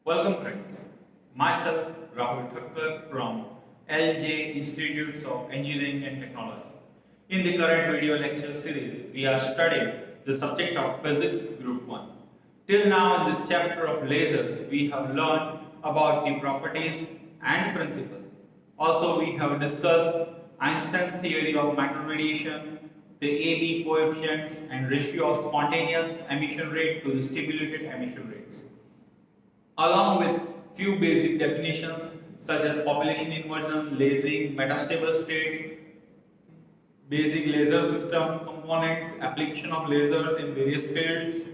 Welcome friends. Myself Rahul Thakkar from LJ Institutes of Engineering and Technology. In the current video lecture series, we are studying the subject of Physics Group 1. Till now in this chapter of lasers, we have learned about the properties and principle. Also, we have discussed Einstein's theory of matter radiation, the AB coefficients and ratio of spontaneous emission rate to the stimulated emission rates, along with few basic definitions such as population inversion, lasing, metastable state, basic laser system components, application of lasers in various fields.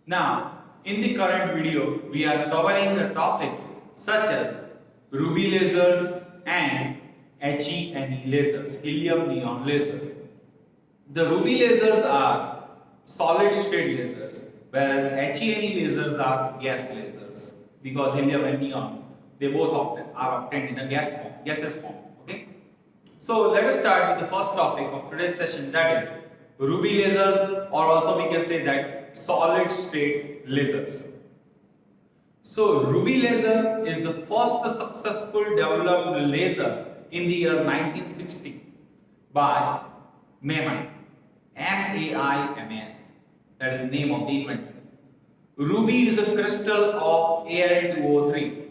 Now, in the current video, we are covering the topics such as ruby lasers and HENE lasers, helium neon lasers. The ruby lasers are solid state lasers, whereas HENE lasers are gas lasers, because helium and neon they both are obtained in a gaseous form. Okay. So let us start with the first topic of today's session, that is ruby lasers, or also we can say that solid state lasers. So Ruby laser is the first successful developed laser in the year 1960 by Maiman, M-A-I-M-A-N. That is the name of the inventor. Ruby is a crystal of Al2O3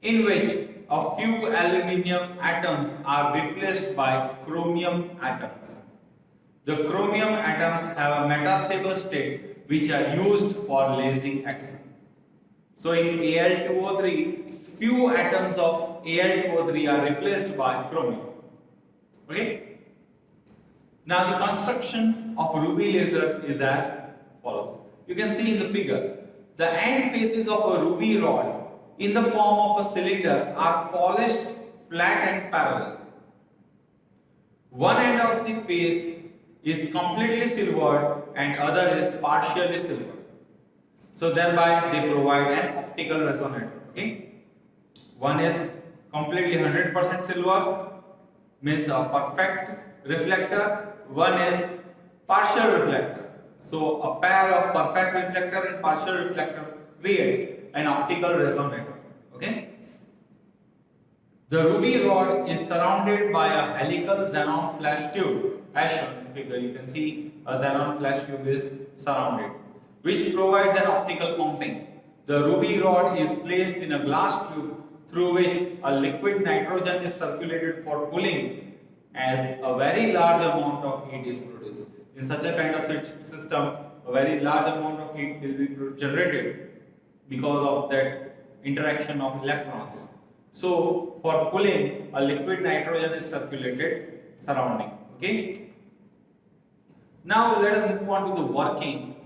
in which a few aluminium atoms are replaced by chromium atoms. The chromium atoms have a metastable state which are used for lasing action. So in Al2O3, few atoms of Al2O3 are replaced by chromium. Okay. Now the construction of ruby laser is as follows. You can see in the figure, the end faces of a ruby rod in the form of a cylinder are polished, flat and parallel. One end of the face is completely silvered and other is partially silvered. So thereby they provide an optical resonator. Okay, one is completely 100% silver, means a perfect reflector. One is partial reflector. So a pair of perfect reflector and partial reflector creates an optical resonator. Okay. The ruby rod is surrounded by a helical xenon flash tube. As shown in the figure, you can see a xenon flash tube is surrounded, which provides an optical pumping. The ruby rod is placed in a glass tube through which a liquid nitrogen is circulated for cooling, as a very large amount of heat is produced. In such a kind of system, a very large amount of heat will be generated because of that interaction of electrons. So for cooling, a liquid nitrogen is circulated surrounding. Okay. Now let us move on to the working.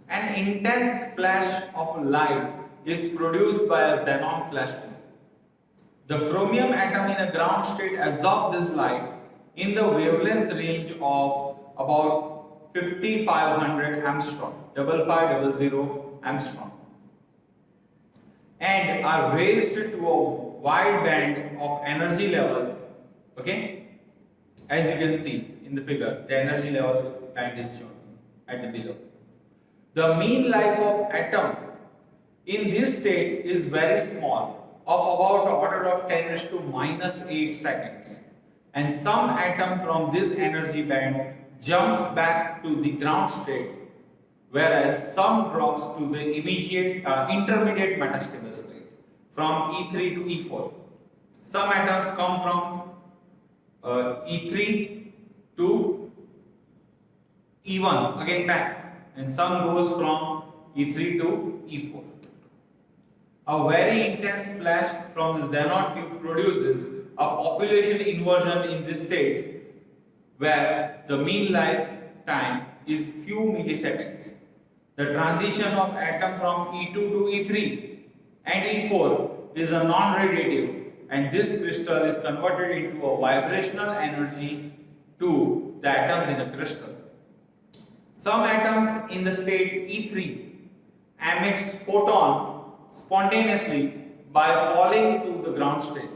An intense flash of light is produced by a xenon flash tube. The chromium atom in a ground state absorbs this light in the wavelength range of about 5500 angstrom, 5500 angstrom, and are raised to a wide band of energy level. Okay, as you can see in the figure, the energy level band is shown at the below. The mean life of atom in this state is very small, of about order of 10 raised to minus 8 seconds, and some atom from this energy band jumps back to the ground state, whereas some drops to the intermediate metastable state from E3 to E4. Some atoms come from E3 to E1 again back, and some goes from E3 to E4. A very intense flash from the xenon tube produces a population inversion in this state, where the mean lifetime is few milliseconds. The transition of atom from E2 to E3 and E4 is a non-radiative, and this crystal is converted into a vibrational energy to the atoms in a crystal. Some atoms in the state E3 emits photon spontaneously by falling to the ground state.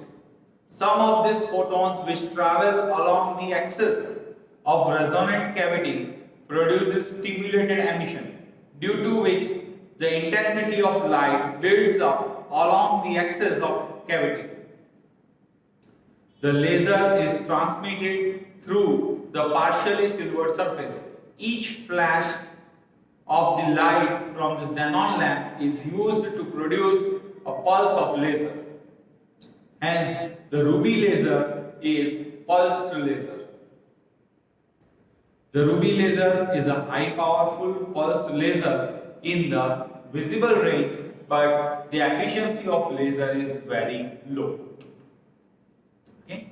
Some of these photons which travel along the axis of resonant cavity produces stimulated emission, due to which the intensity of light builds up along the axis of cavity. The laser is transmitted through the partially silvered surface. Each flash of the light from the xenon lamp is used to produce a pulse of laser. Hence, the ruby laser is pulsed laser. The ruby laser is a high powerful pulsed laser in the visible range, but the efficiency of laser is very low. Okay.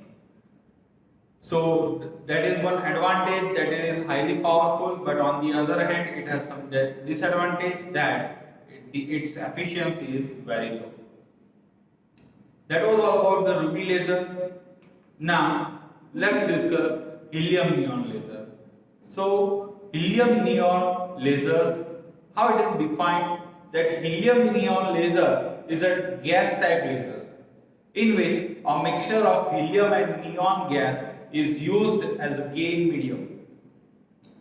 So that is one advantage, that it is highly powerful, but on the other hand it has some disadvantage that its efficiency is very low. That was all about the ruby laser. Now let's discuss helium neon laser. So helium neon lasers, how it is defined, that helium neon laser is a gas type laser in which a mixture of helium and neon gas is used as a gain medium,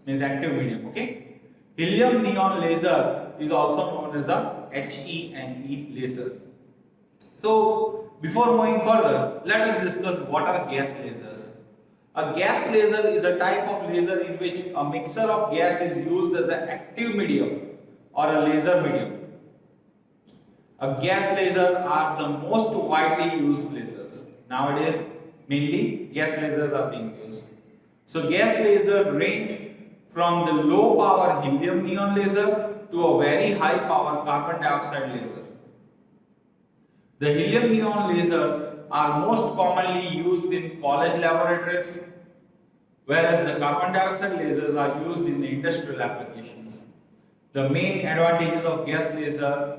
means active medium. Okay, helium neon laser is also known as a HENE laser. So before moving further, let us discuss what are gas lasers. A gas laser is a type of laser in which a mixture of gas is used as an active medium or a laser medium. A gas laser are the most widely used lasers. Nowadays, mainly gas lasers are being used. So gas laser range from the low power helium neon laser to a very high power carbon dioxide laser. The helium neon lasers are most commonly used in college laboratories, whereas the carbon dioxide lasers are used in the industrial applications. The main advantages of gas laser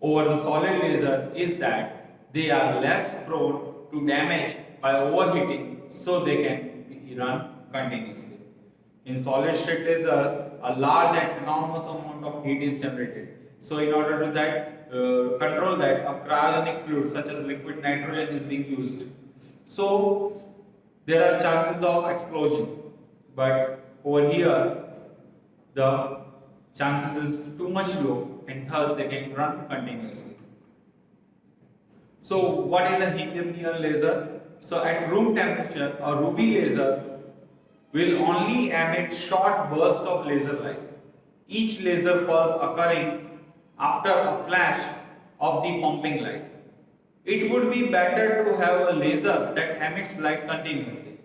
over the solid laser is that they are less prone to damage by overheating, so they can be run continuously. In solid state lasers, a large and enormous amount of heat is generated. So in order to control that, a cryogenic fluid such as liquid nitrogen is being used. So there are chances of explosion, but over here the chances is too much low, and thus they can run continuously. So what is a helium neon laser? So at room temperature, a ruby laser will only emit short bursts of laser light, each laser pulse occurring after a flash of the pumping light. It would be better to have a laser that emits light continuously.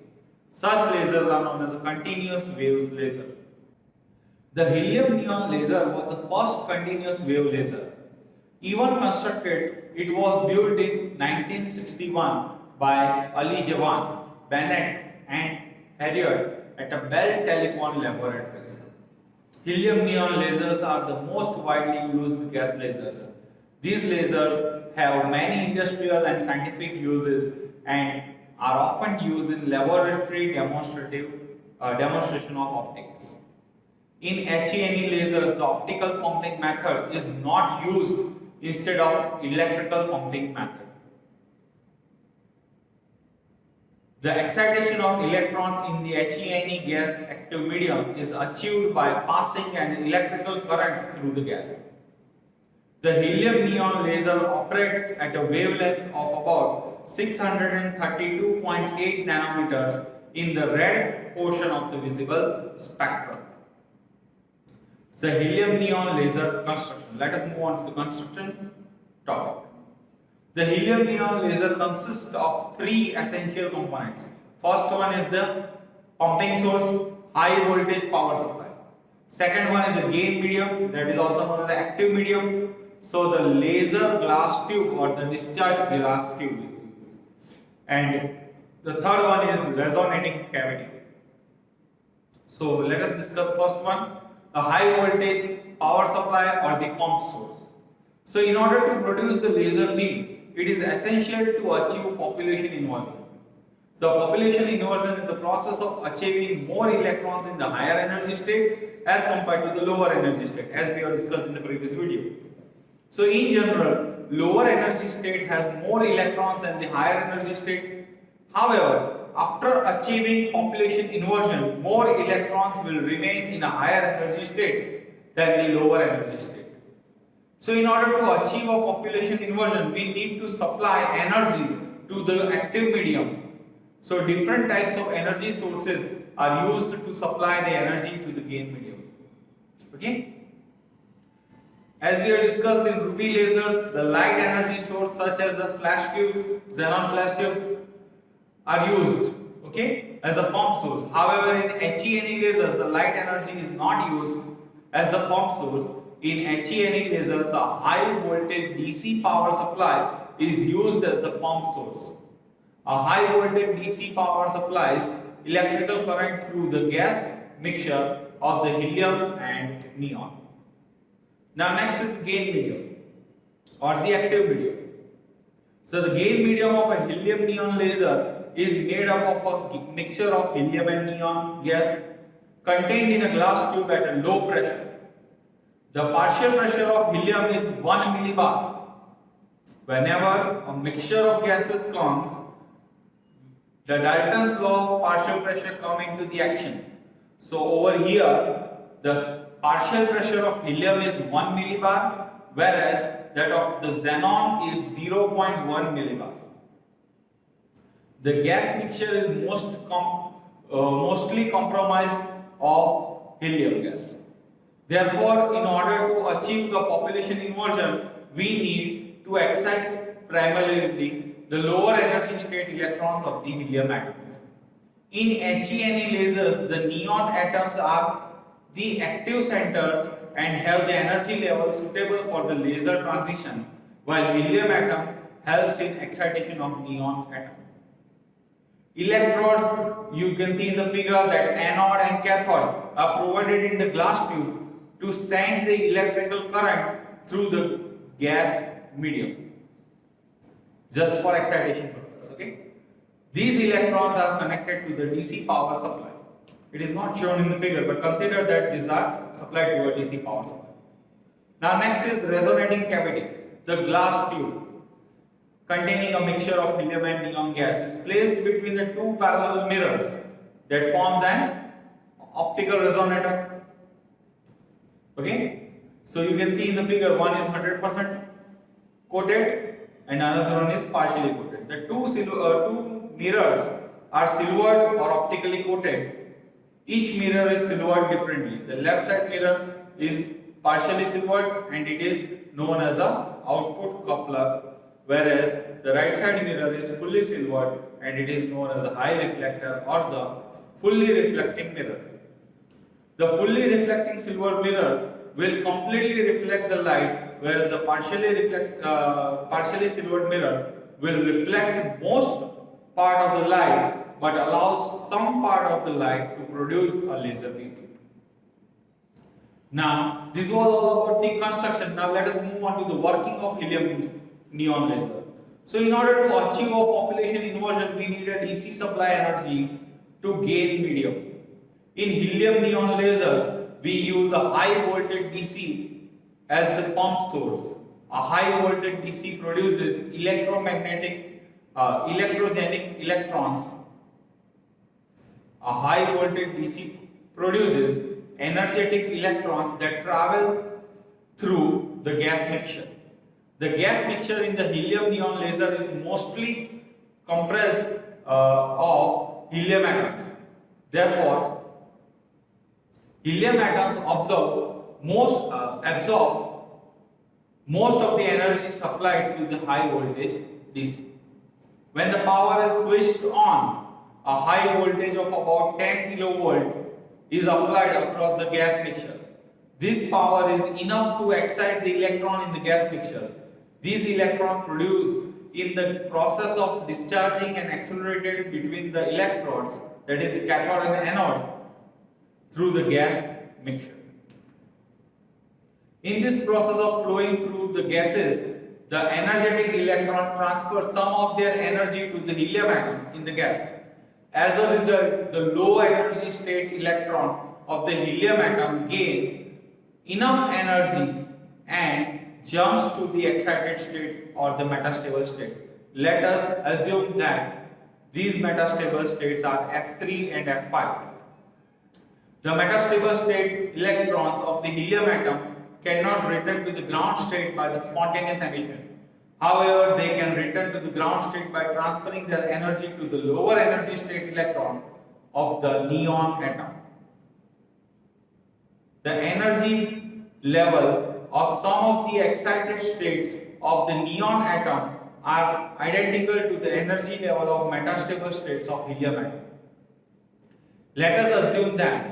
Such lasers are known as continuous wave laser. The helium neon laser was the first continuous wave laser. Even constructed, it was built in 1961 by Ali Jawan, Bennett and Harriot at a Bell Telephone Laboratories. Helium neon lasers are the most widely used gas lasers. These lasers have many industrial and scientific uses and are often used in laboratory demonstration of optics. In HENE lasers, the optical pumping method is not used instead of electrical pumping method. The excitation of electron in the HENE gas active medium is achieved by passing an electrical current through the gas. The helium neon laser operates at a wavelength of about 632.8 nanometers in the red portion of the visible spectrum. The helium neon laser construction. Let us move on to the construction topic. The helium neon laser consists of three essential components. First one is the pumping source, high voltage power supply. Second one is a gain medium, that is also known as the active medium. So the laser glass tube or the discharge glass tube is used. And the third one is resonating cavity. So let us discuss first one, the high voltage power supply or the pump source. So in order to produce the laser beam, it is essential to achieve population inversion. The population inversion is the process of achieving more electrons in the higher energy state as compared to the lower energy state, as we have discussed in the previous video. So in general, lower energy state has more electrons than the higher energy state. However, after achieving population inversion, more electrons will remain in a higher energy state than the lower energy state. So in order to achieve a population inversion, we need to supply energy to the active medium. So different types of energy sources are used to supply the energy to the gain medium. Okay? As we have discussed in Ruby lasers, the light energy source such as the flash tubes, xenon flash tubes are used, okay, as a pump source. However, in HENE lasers, the light energy is not used as the pump source. In HENE lasers, a high voltage DC power supply is used as the pump source. A high voltage DC power supplies electrical current through the gas mixture of the helium and neon. Now next is gain medium or the active medium. So the gain medium of a helium neon laser is made up of a mixture of helium and neon gas contained in a glass tube at a low pressure. The partial pressure of helium is 1 millibar. Whenever a mixture of gases comes, the Dalton's law of partial pressure come into the action. So over here, the partial pressure of helium is 1 millibar, whereas that of the xenon is 0.1 millibar. The gas mixture is mostly comprised of helium gas. Therefore, in order to achieve the population inversion, we need to excite primarily the lower energy state electrons of the helium atoms. In HENE lasers, the neon atoms are the active centers and have the energy level suitable for the laser transition, while helium atom helps in excitation of neon atom. Electrodes, you can see in the figure that anode and cathode are provided in the glass tube to send the electrical current through the gas medium, just for excitation purpose. Okay, these electrons are connected to the DC power supply. It is not shown in the figure, but consider that these are supplied to a DC power supply. Now next is resonating cavity. The glass tube containing a mixture of helium and neon gas is placed between the two parallel mirrors that forms an optical resonator. Okay, so you can see in the figure, one is 100% coated and another one is partially coated. The two mirrors are silvered or optically coated. Each mirror is silvered differently. The left side mirror is partially silvered and it is known as a output coupler, whereas the right side mirror is fully silvered and it is known as a high reflector or the fully reflecting mirror. The fully reflecting silver mirror will completely reflect the light, whereas the partially silvered mirror will reflect most part of the light but allows some part of the light to produce a laser beam. Now, this was all about the construction. Now, let us move on to the working of helium neon laser. So, in order to achieve a population inversion, we need a DC supply energy to gain medium. In helium neon lasers, we use a high voltage DC as the pump source. A high voltage DC produces electrogenic electrons. A high voltage DC produces energetic electrons that travel through the gas mixture. The gas mixture in the helium neon laser is mostly compressed of helium atoms. Therefore, helium atoms absorb most of the energy supplied to the high voltage DC. When the power is switched on, a high voltage of about 10 kilovolt is applied across the gas mixture. This power is enough to excite the electron in the gas mixture. These electrons produced in the process of discharging and accelerated between the electrodes, that is cathode and anode, through the gas mixture. In this process of flowing through the gases, the energetic electron transfer some of their energy to the helium atom in the gas. As a result, the low energy state electron of the helium atom gain enough energy and jumps to the excited state or the metastable state. Let us assume that these metastable states are F3 and F5. The metastable states electrons of the helium atom cannot return to the ground state by the spontaneous emission. However, they can return to the ground state by transferring their energy to the lower energy state electron of the neon atom. The energy level of some of the excited states of the neon atom are identical to the energy level of metastable states of helium atom. Let us assume that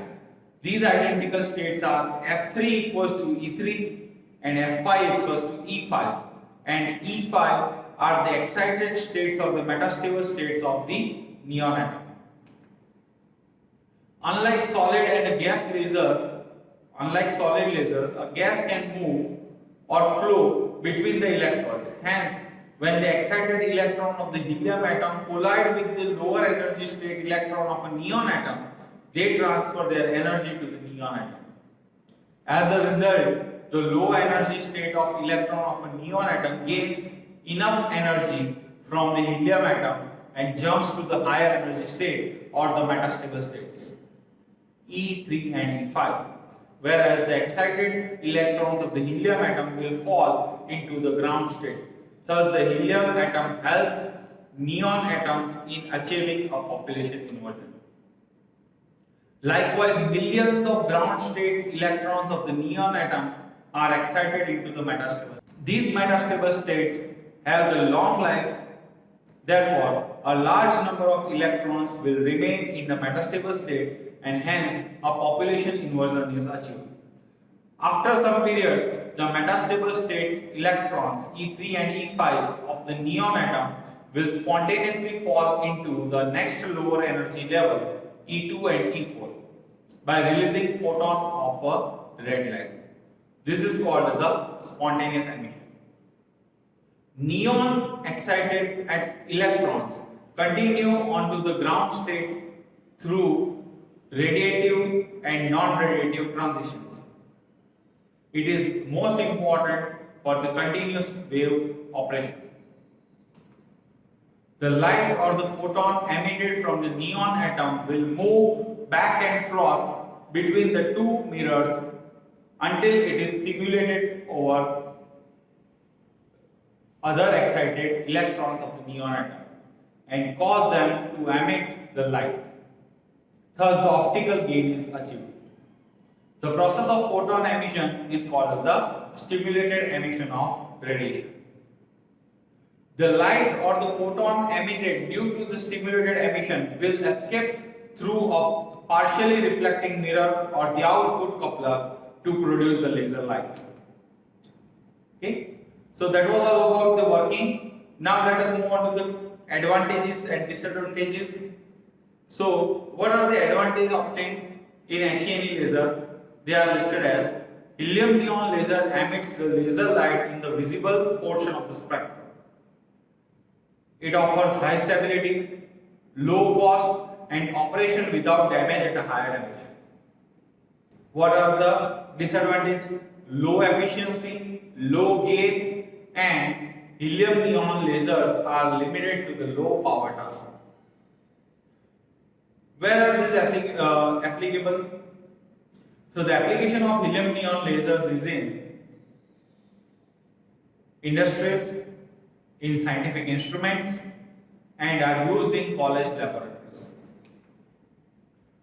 these identical states are F3 equals to E3 and F5 equals to E5, and E5 are the excited states of the metastable states of the neon atom. Unlike solid lasers, a gas can move or flow between the electrodes. Hence, when the excited electron of the helium atom collide with the lower energy state electron of a neon atom, they transfer their energy to the neon atom. As a result, the low energy state of electron of a neon atom gains enough energy from the helium atom and jumps to the higher energy state or the metastable states E3 and E5, whereas the excited electrons of the helium atom will fall into the ground state. Thus, the helium atom helps neon atoms in achieving a population inversion. Likewise, millions of ground state electrons of the neon atom are excited into the metastable. These metastable states have the long life. Therefore, a large number of electrons will remain in the metastable state, and hence a population inversion is achieved. After some period, the metastable state electrons E3 and E5 of the neon atom will spontaneously fall into the next lower energy level E2 and E4 by releasing photon of a red light. This is called as a spontaneous emission. Neon excited electrons continue onto the ground state through radiative and non-radiative transitions. It is most important for the continuous wave operation. The light or the photon emitted from the neon atom will move back and forth between the two mirrors until it is stimulated over other excited electrons of the neon atom and cause them to emit the light. Thus, the optical gain is achieved. The process of photon emission is called as the stimulated emission of radiation. The light or the photon emitted due to the stimulated emission will escape through a partially reflecting mirror or the output coupler to produce the laser light. Okay, so that was all about the working. Now let us move on to the advantages and disadvantages. So, what are the advantages obtained in HENE laser? They are listed as helium neon laser emits the laser light in the visible portion of the spectrum. It offers high stability, low cost, and operation without damage at a higher temperature. What are the disadvantages? Low efficiency, low gain, and helium neon lasers are limited to the low power task. Where are these applicable? So the application of helium neon lasers is in industries, in scientific instruments, and are used in college laboratories.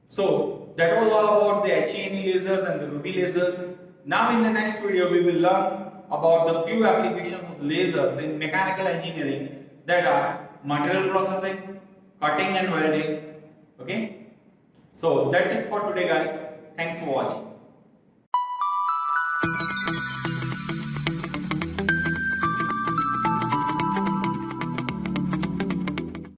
So that was all about the HENE lasers and the Ruby lasers. Now in the next video we will learn about the few applications of lasers in mechanical engineering, that are material processing, cutting and welding. Okay, so that's it for today guys. Thanks for watching.